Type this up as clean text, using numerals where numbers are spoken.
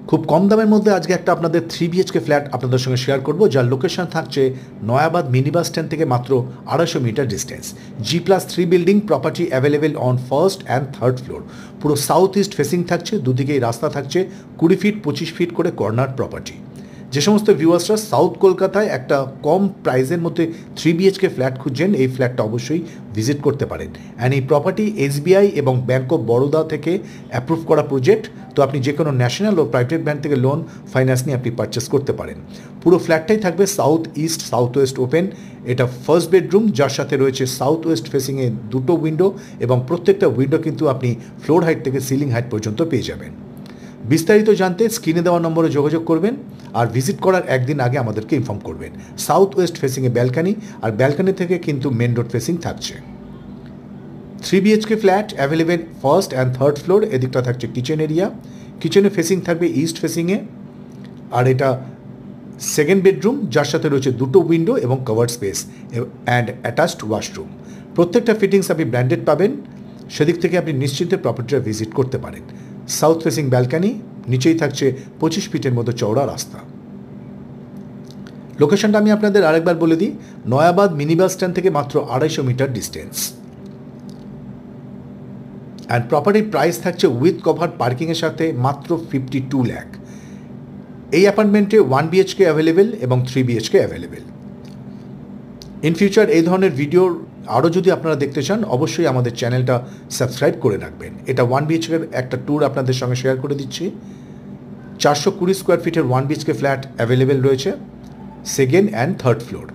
খুব কম দামের মধ্যে আজকে একটা আপনাদের 3 বিএইচকে ফ্ল্যাট আপনাদের সঙ্গে শেয়ার করব, যার লোকেশন থাকছে নয়াবাদ মিনি বাস স্ট্যান্ড থেকে মাত্র 250 meter distance. G+3 building, property available on first and third floor. পুরো সাউথ ইস্ট ফেসিং থাকছে, দুদিকেই রাস্তা থাকছে, 20 ফিট 25 ফিট করে কর্নার প্রপার্টি। যে সমস্ত ভিউয়ার্সরা সাউথ কলকাতায় একটা কম প্রাইসের মধ্যে 3 বিএইচকে ফ্ল্যাট খুঁজছেন, এই ফ্ল্যাটটা অবশ্যই ভিজিট করতে পারেন। অ্যান্ড এই প্রপার্টি SBI এবং ব্যাঙ্ক অফ বরোদা থেকে অ্যাপ্রুভ করা প্রজেক্ট, তো আপনি যে কোনো ন্যাশনাল ও প্রাইভেট ব্যাঙ্ক থেকে লোন ফাইন্যান্স নিয়ে আপনি পারচেস করতে পারেন। পুরো ফ্ল্যাটটাই থাকবে south east south West open. এটা ফার্স্ট বেডরুম, যার সাথে রয়েছে সাউথ ওয়েস্ট ফেসিংয়ে 2টো উইন্ডো, এবং প্রত্যেকটা উইন্ডো কিন্তু আপনি ফ্লোর হাইট থেকে সিলিং হাইট পর্যন্ত পেয়ে যাবেন। বিস্তারিত জানতে স্ক্রিনে দেওয়া নম্বরে যোগাযোগ করবেন, আর ভিজিট করার একদিন আগে আমাদেরকে ইনফর্ম করবেন। সাউথ ওয়েস্ট ফেসিংয়ে ব্যালকানি, আর ব্যালকানি থেকে কিন্তু মেন রোড ফেসিং থাকছে। 3 BHK flat available first and third floor. এদিকটা থাকছে কিচেন এরিয়া, কিচেনে ফেসিং থাকবে ইস্ট ফেসিংয়ে। আর এটা সেকেন্ড বেডরুম, যার সাথে রয়েছে 2টো উইন্ডো এবং covered space and attached washroom. প্রত্যেকটা ফিটিংস আপনি ব্র্যান্ডেড পাবেন, সেদিক থেকে আপনি নিশ্চিন্তে প্রপার্টিটা ভিজিট করতে পারেন। সাউথ ফেসিং ব্যালকানি, নিচেই থাকছে 25 ফিটের মতো চওড়া রাস্তা। লোকেশনটা আমি আপনাদের আরেকবার বলে দিই, নয়াবাদ মিনি বাস স্ট্যান্ড থেকে মাত্র 250 মিটার ডিস্টেন্স। অ্যান্ড প্রপার্টির প্রাইস থাকছে উইথ কভার পার্কিংয়ের সাথে মাত্র 52 লাখ। এই অ্যাপার্টমেন্টে 1 বিএইচকে অ্যাভেলেবেল এবং 3 বিএইচকে অ্যাভেলেবেল। ইন ফিউচার এই ধরনের ভিডিওর আরও যদি আপনারা দেখতে চান, অবশ্যই আমাদের চ্যানেলটা সাবস্ক্রাইব করে রাখবেন। এটা 1 বিএইচকের একটা ট্যুর আপনাদের সঙ্গে শেয়ার করে দিচ্ছি। 420 স্কোয়ার ফিটের 1 বিএইচকে ফ্ল্যাট অ্যাভেলেবেল রয়েছে সেকেন্ড অ্যান্ড থার্ড ফ্লোর।